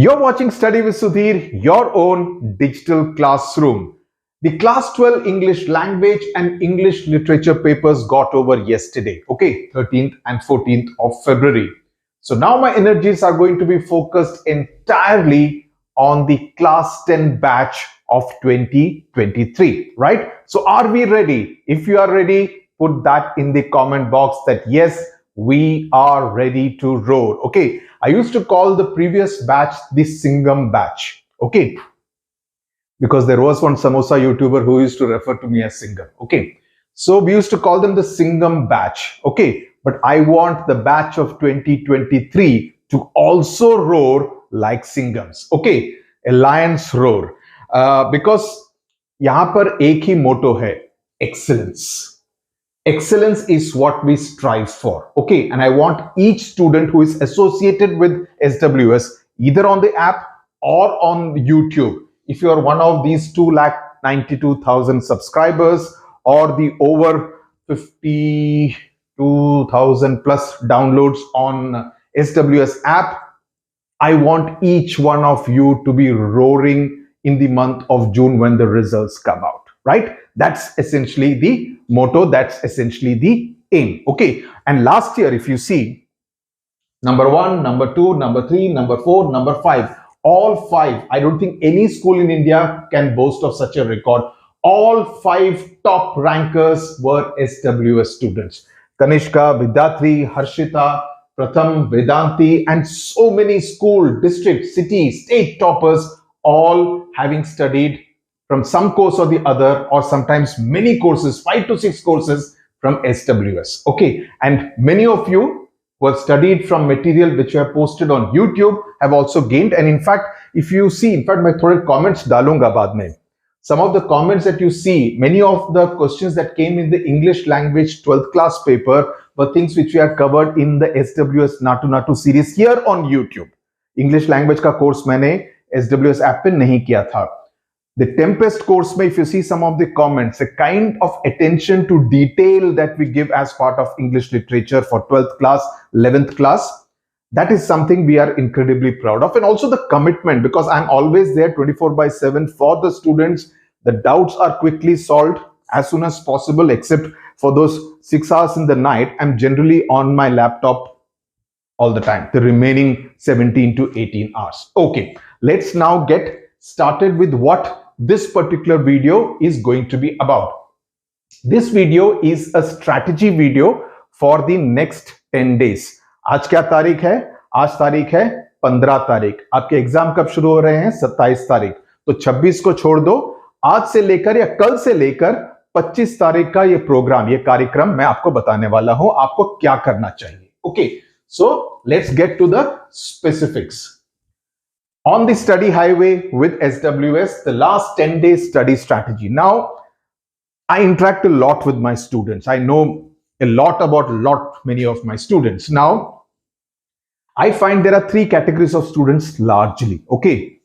You're watching Study with Sudhir, your own digital classroom. The class 12 English language and English literature papers got over yesterday, okay, 13th and 14th of February. So now my energies are going to be focused entirely on the class 10 batch of 2023, right? So are we ready? If you are ready, put that in the comment box that yes, we are ready to roar. Okay, I used to call the previous batch the Singham batch. Okay, because there was one samosa YouTuber who used to refer to me as Singham. Okay, so we used to call them the Singham batch. Okay, but I want the batch of 2023 to also roar like Singhams. Okay, a lion's roar. Because यहाँ पर एक ही motto है, excellence. Excellence is what we strive for. Okay, and I want each student who is associated with SWS either on the app or on YouTube. If you are one of these 292,000 subscribers or the over 52,000 plus downloads on SWS app, I want each one of you to be roaring in the month of June when the results come out, right? That's essentially the motto. That's essentially the aim. Okay. And last year, if you see, number 1, number 2, number 3, number 4, number 5, all 5, I don't think any school in India can boast of such a record. All 5 top rankers were SWS students. Kanishka, Vidyatri, Harshita, Pratham, Vedanti, and so many school, district, city, state toppers, all having studied from some course or the other, or sometimes many courses, 5 to 6 courses from SWS. Okay, and many of you who have studied from material which you have posted on YouTube have also gained. And in fact, if you see, in fact, मैं थोड़े comments डालूंगा बाद में. Some of the comments that you see, many of the questions that came in the English language 12th class paper were things which we have covered in the SWS Natu Natu series here on YouTube. English language का course मैंने SWS app पे नहीं किया था. The Tempest course, if you see some of the comments, a kind of attention to detail that we give as part of English literature for 12th class, 11th class, that is something we are incredibly proud of. And also the commitment, because I'm always there 24/7 for the students. The doubts are quickly solved as soon as possible, except for those 6 hours in the night. I'm generally on my laptop all the time, the remaining 17 to 18 hours. Okay, let's now get started with what this particular video is going to be about. This video is a strategy video for the next 10 days. आज क्या तारीख है? आज तारीख है 15 तारीख. आपके exam कब शुरू हो रहे हैं? 27 तारीख. तो 26 को छोड़ दो. आज से लेकर या कल से लेकर 25 तारीख का ये प्रोग्राम, ये कार्यक्रम मैं आपको बताने वाला हूं. आपको क्या करना चाहिए? Okay, so let's get to the specifics. On the study highway with SWS, the last 10 days study strategy. Now, I interact a lot with my students. I know a lot about many of my students. Now, I find there are 3 categories of students largely. Okay,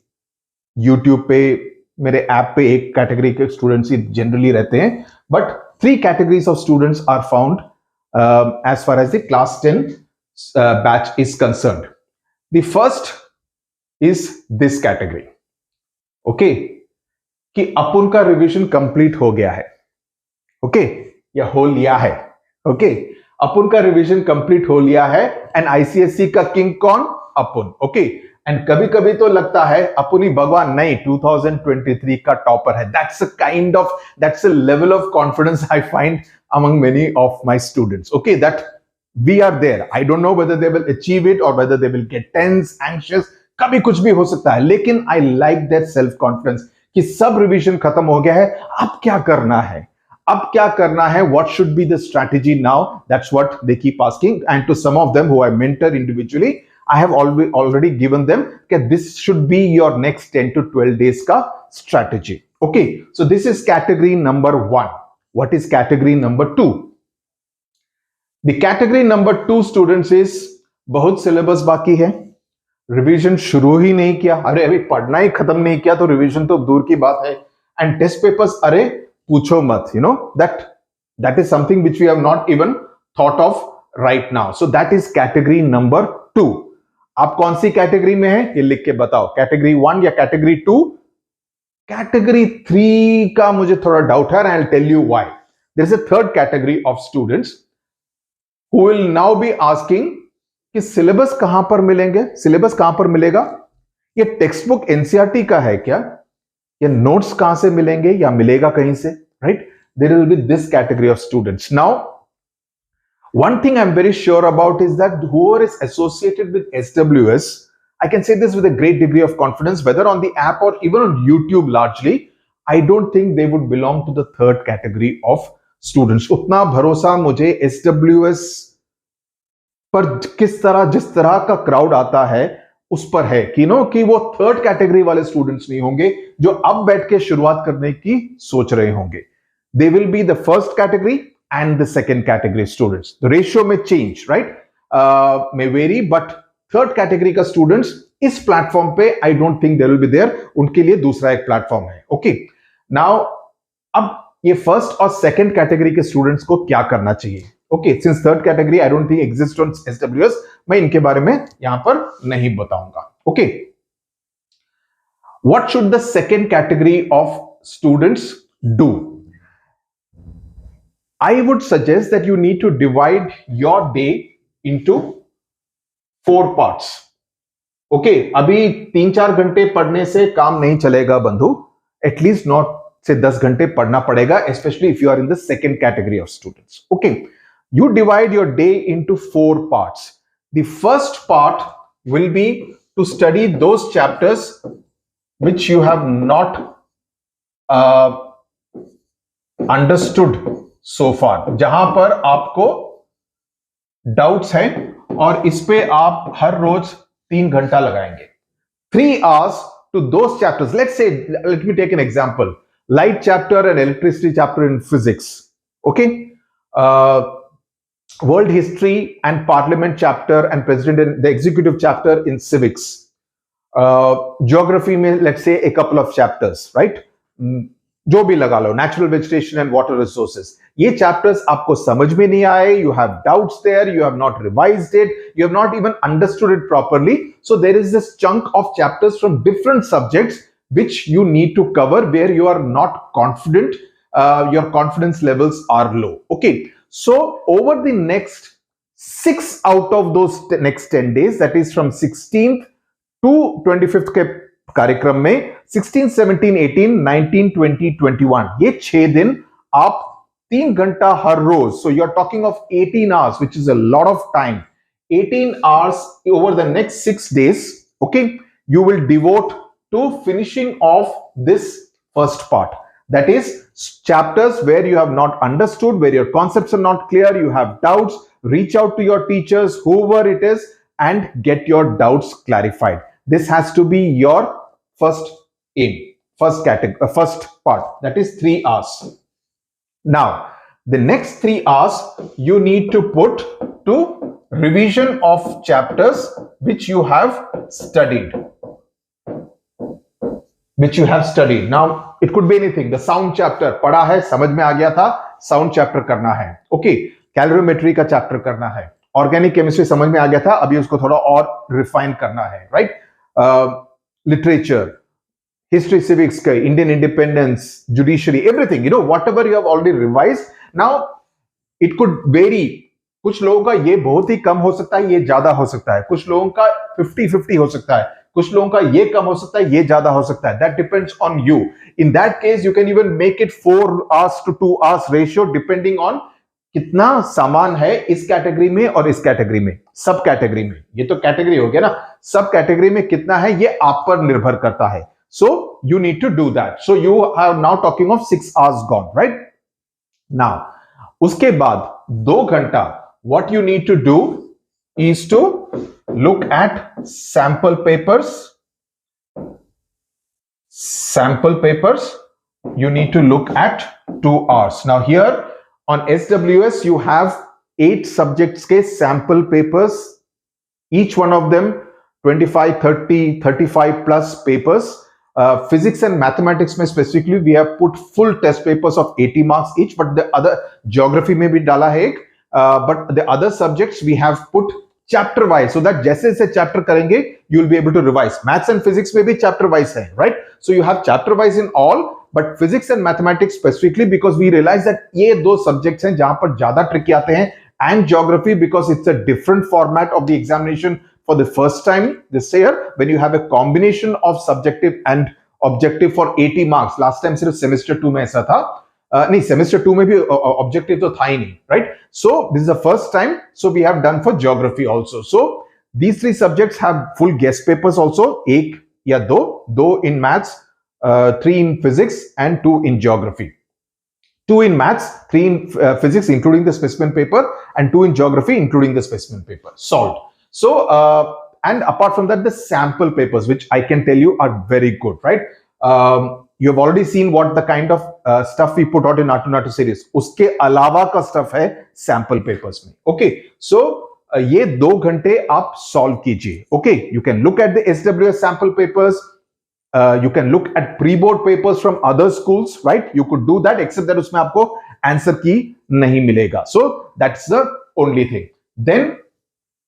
YouTube पे, मेरे app पे एक category के students ही generally रहते हैं. But 3 categories of students are found as far as the class 10 batch is concerned. The first is this category. Okay, कि अपन का revision complete हो गया है. ओके, या हो लिया है. ओके, अपन का रिवीजन कंप्लीट हो लिया है. एंड आईसीएसई का किंग कौन? अपन. ओके, एंड कभी कभी तो लगता है अपन ही भगवान नहीं, 2023 का टॉपर है. that's a level of confidence I find among many of my students. Okay, that we are there. I don't know whether they will achieve it or whether they will get tense, anxious. कभी कुछ भी हो सकता है, लेकिन I like that self confidence कि सब revision खत्म हो गया है. अब क्या करना है? अब क्या करना है? What should be the strategy now? That's what they keep asking. And to some of them who I mentor individually, I have already given them कि this should be your next 10 to 12 days का strategy. Okay, so this is category number 1. What is category number 2? The category number 2 students is बहुत syllabus बाकी है, revision शुरू ही नहीं किया. अरे अभी पढ़ना ही खत्म नहीं किया तो रिवीजन तो दूर की बात है. एंड टेस्ट पेपर्स, अरे पूछो मत. You know that is something which we have not even thought of right now. So that is category number 2. आप कौन सी कैटेगरी में है ये लिख के बताओ, कैटेगरी 1 या कैटेगरी 2? कैटेगरी 3 का मुझे थोड़ा डाउट है, I will tell you why. There is a third category of students who will now be asking कि सिलेबस कहां पर मिलेंगे, सिलेबस कहां पर मिलेगा, ये टेक्स्ट बुक एनसीईआरटी का है क्या, ये नोट्स कहां से मिलेंगे या मिलेगा कहीं से, right? There will be this category of students. Now one thing I'm very sure about is that whoever is associated with SWS, I can say this with a great degree of confidence, whether on the app or even on YouTube largely, I don't think they would belong to the third category of students. उतना भरोसा मुझे SWS पर किस तरह, जिस तरह का crowd आता है उस पर है कि नो कि वो थर्ड कैटेगरी वाले स्टूडेंट्स नहीं होंगे जो अब बैठ के शुरुआत करने की सोच रहे होंगे. They will be the first category and the second category students. The ratio may change, right? May vary, but third category का students इस platform पे I don't think they will be there. उनके लिए दूसरा एक platform है. Okay. Now, अब ये first और second category के students को क्या करना चाहिए? Okay, since third category I don't think exists on SWS, मैं इनके बारे में यहाँ पर नहीं बताऊंगा. Okay. What should the second category of students do? I would suggest that you need to divide your day into 4 parts. Okay, अभी 3-4 घंटे पढ़ने से काम नहीं चलेगा बंधु. At least not से 10 घंटे पढ़ना पड़ेगा, especially if you are in the second category of students. Okay, you divide your day into 4 parts. The first part will be to study those chapters which you have not understood so far, जहां पर आपको doubts हैं और इस पे आप हर रोज 3 घंटा लगाएंगे. 3 hours to those chapters. Let's say, let me take an example. Light chapter and electricity chapter in physics. Okay. World history and parliament chapter and president and the executive chapter in civics. Geography में let's say a couple of chapters, right? जो भी लगा लो, natural vegetation and water resources. ये chapters आपको समझ में नहीं आए, you have doubts there, you have not revised it, you have not even understood it properly. So there is this chunk of chapters from different subjects which you need to cover where you are not confident, your confidence levels are low. Okay, so over the next 6 out of those next 10 days, that is from 16th to 25th के कार्यक्रम में 16, 17, 18, 19, 20, 21 ये 6 दिन आप 3 घंटा हर रोज. So you are talking of 18 hours, which is a lot of time. 18 hours over the next 6 days. Okay, you will devote to finishing off this first part. That is chapters where you have not understood, where your concepts are not clear, you have doubts. Reach out to your teachers, whoever it is, and get your doubts clarified. This has to be your first aim, first category, first part. That is 3 hours. Now, the next 3 hours you need to put to revision of chapters which you have studied. Now, it could be anything. The sound chapter पढ़ा है, समझ में आ गया था, sound chapter करना है. Okay, calorimetry का chapter करना है. Organic chemistry समझ में आ गया था, अभी उसको थोड़ा और refine करना है, right? Literature, history, civics, Indian independence, judiciary, everything, you know, whatever you have already revised. Now, it could vary. कुछ लोगों का ये बहुत ही कम हो सकता है, ये ज्यादा हो सकता है. कुछ लोगों का 50-50 हो सकता है. कुछ लोगों का ये कम हो सकता है, ये ज्यादा हो सकता है. That depends on you. In that case, you can even make it 4 hours to 2 hours ratio depending on कितना सामान है इस कैटेगरी में और इस कैटेगरी में, सब कैटेगरी में. ये तो कैटेगरी हो गया ना, सब कैटेगरी में कितना है ये आप पर निर्भर करता है. So you need to do that. So you are now talking of 6 hours gone, right? Now, उसके बाद 2 घंटा what you need to do is to look at sample papers. You need to look at 2 hours. Now here on SWS you have 8 subjects के sample papers, each one of them 25, 30, 35 plus papers. Physics and mathematics में specifically we have put full test papers of 80 marks each, but the other geography में भी डाला है एक, but the other subjects we have put chapter wise, so that जैसे जैसे chapter करेंगे you will be able to revise. Maths and physics में भी चैप्टर वाइज है, right? So you have chapter wise in all, but physics and mathematics specifically because we realise that ये दो subjects हैं जहां पर ज्यादा ट्रिकी आते हैं, and geography because it's a different format of the examination for the first time this year when you have a combination of subjective and objective for 80 marks. Last time सिर्फ semester 2 में ऐसा था, नहीं semester 2 में भी objective तो था ही नहीं, right? So this is the first time, so we have done for geography also. So these three subjects have full guest papers also, एक या दो in maths, 3 in physics and 2 in geography. 2 in maths, 3 in physics including the specimen paper, and 2 in geography including the specimen paper. Solved. So, and apart from that, the sample papers, which I can tell you are very good, right? You have already seen what the kind of stuff we put out in Natu series. उसके अलावा का stuff है sample papers में. Okay, so ये 2 घंटे आप solve कीजिए. Okay, you can look at the SWS sample papers. You can look at pre-board papers from other schools, right? You could do that, except that उसमें आपको answer key नहीं मिलेगा. So that's the only thing. Then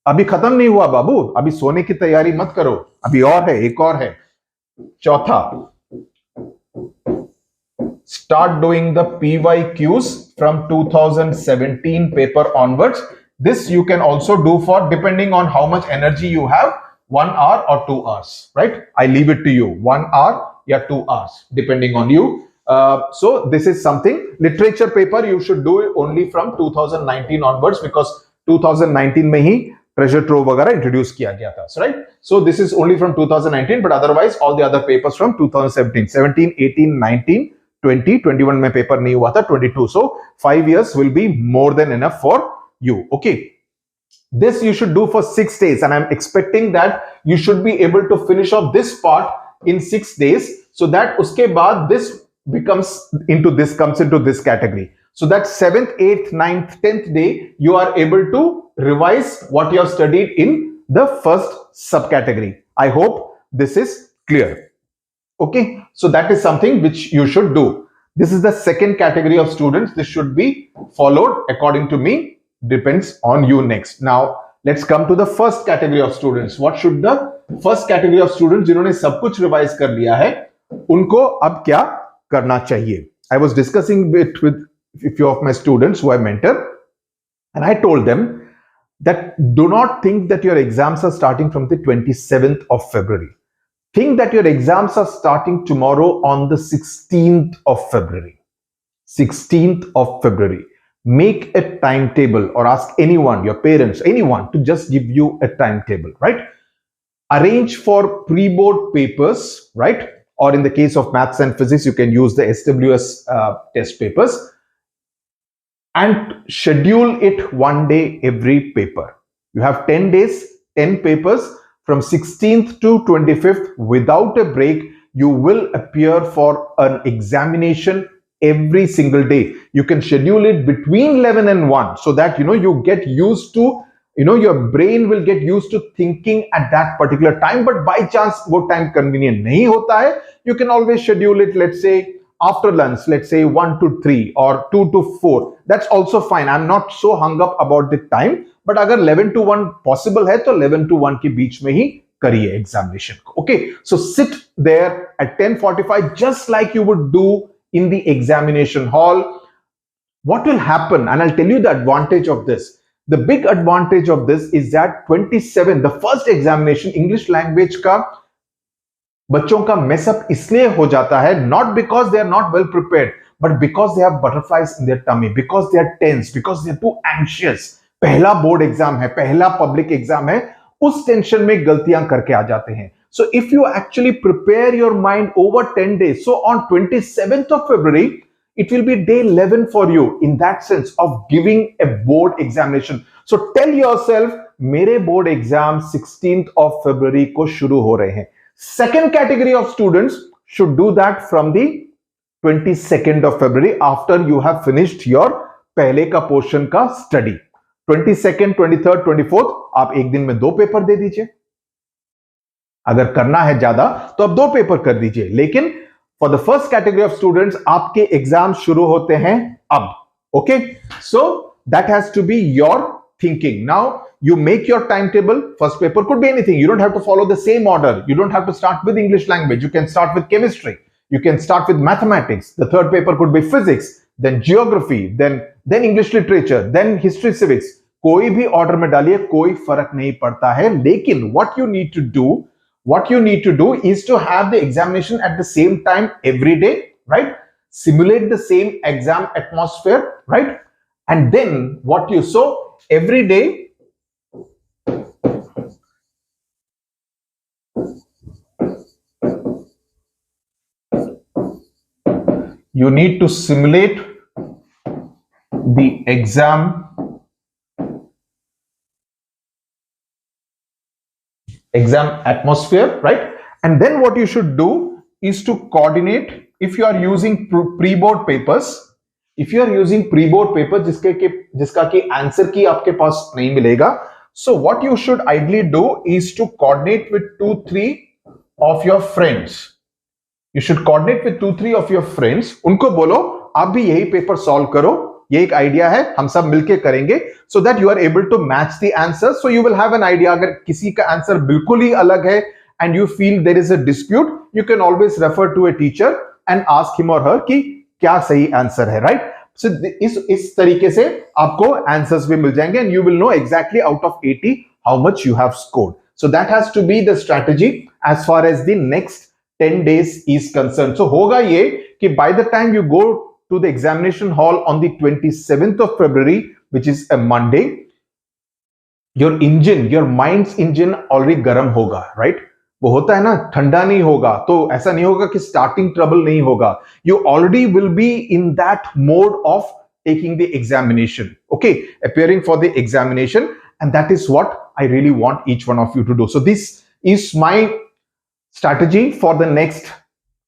अभी खत्म नहीं हुआ बाबू, अभी सोने की तैयारी मत करो, अभी और है, एक और है. चौथा, start doing the PYQs from 2017 paper onwards. This you can also do for, depending on how much energy you have, 1 hour or 2 hours, right? I leave it to you, 1 hour or 2 hours, depending on you. So this is something. Literature paper you should do only from 2019 onwards, because 2019 में ही treasure trove वगैरह introduce किया गया था, right? So this is only from 2019, but otherwise all the other papers from 2017, 17, 18, 19, 20, 21 में paper नहीं हुआ था, 22. सो 5 years will be more than enough for you. Okay, this you should do for 6 days, and I'm expecting that you should be able to finish off this part in 6 days, so that उसके बाद this comes into this category. So that 7th, 8th, 9th, 10th day, you are able to revise what you have studied in the first subcategory. I hope this is clear. Okay, so that is something which you should do. This is the second category of students. This should be followed according to me. Depends on you next. Now, let's come to the first category of students. What should the first category of students जिन्होंने सब कुछ revise कर लिया है, उनको अब क्या करना चाहिए? I was discussing it with a few of my students who I mentor, and I told them that do not think that your exams are starting from the 27th of February. Think that your exams are starting tomorrow on the 16th of February. 16th of February. Make a timetable, or ask anyone, your parents, anyone, to just give you a timetable, right? Arrange for pre-board papers, right? Or in the case of maths and physics, you can use the SWS test papers. And schedule it 1 day every paper. You have 10 days, 10 papers from 16th to 25th without a break. You will appear for an examination every single day. You can schedule it between 11 and 1, so that you get used to, your brain will get used to thinking at that particular time. But by chance वो time convenient नहीं होता है, you can always schedule it, let's say after lunch, let's say 1 to 3 or 2 to 4. That's also fine. I'm not so hung up about the time. But अगर 11 to 1 possible है, तो 11 to 1 के बीच में ही करिए examination को. Okay, so sit there at 10:45 just like you would do in the examination hall. What will happen, and I'll tell you the advantage of this. The big advantage of this is that 27, the first examination, English language का बच्चों का mess up इसलिए हो जाता है, not because they are not well prepared, but because they have butterflies in their tummy, because they are tense, because they are too anxious. पहला board exam है, पहला पब्लिक एग्जाम है, उस टेंशन में गलतियां करके आ जाते हैं. So if you actually prepare your mind over 10 days, so on 27th of February it will be day 11 for you in that sense of giving a board examination. So tell yourself, मेरे board exam 16th of February को शुरू हो रहे हैं. Second category of students should do that from the 22nd of February, after you have finished your पहले का portion का study. 22nd, 23rd, 24th आप एक दिन में 2 पेपर दे दीजिए. अगर करना है ज्यादा तो आप 2 पेपर कर दीजिए. लेकिन for the first category of students आपके एग्जाम शुरू होते हैं अब. Okay, so that has to be your thinking. Now you make your timetable. First paper could be anything. You don't have to follow the same order. You don't have to start with English language. You can start with chemistry. You can start with mathematics. The third paper could be physics, then geography, then English literature, then history civics. कोई भी order में डालिए, कोई फर्क नहीं पड़ता है. लेकिन what you need to do is to have the examination at the same time every day, right? Simulate the same exam atmosphere, right? And then what you saw every day, you need to simulate the exam atmosphere, right? And then what you should do is to coordinate. If you are using pre-board papers, जिसका की answer की आपके पास नहीं मिलेगा, so what you should ideally do is to coordinate with 2-3 of your friends. You should coordinate with 2-3 of your friends. उनको बोलो आप भी यही पेपर सॉल्व करो, ये एक आइडिया है, हम सब मिलके करेंगे, so that you are able to match the answer. So you will have an idea. अगर किसी का आंसर बिल्कुल ही अलग है and you feel there is a dispute, you can always refer to a teacher and ask him or her कि क्या सही answer है, right? So इस तरीके से आपको आंसर्स भी मिल जाएंगे and you will know exactly out of 80 how much you have scored. So that has to be the strategy as far as the next 10 days is concerned. So होगा ये कि by the time you go to the examination hall on the 27th of February, which is a Monday, your mind's engine already गर्म होगा, right? वो होता है ना, ठंडा नहीं होगा, तो ऐसा नहीं होगा कि स्टार्टिंग ट्रबल नहीं होगा. You already will be in that mode of taking the examination, okay, appearing for the examination, and that is what I really want each one of you to do. So this is my strategy for the next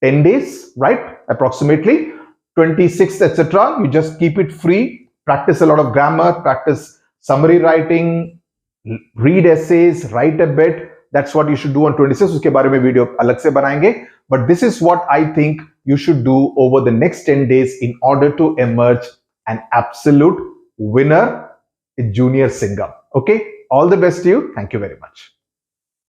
10 days, right? Approximately 26th, etc. You just keep it free, practice a lot of grammar, practice summary writing, read essays, write a bit. That's what you should do on 26th. उसके बारे में video अलग से बनाएंगे. But this is what I think you should do over the next 10 days in order to emerge an absolute winner in Junior Singham. Okay? All the best to you. Thank you very much.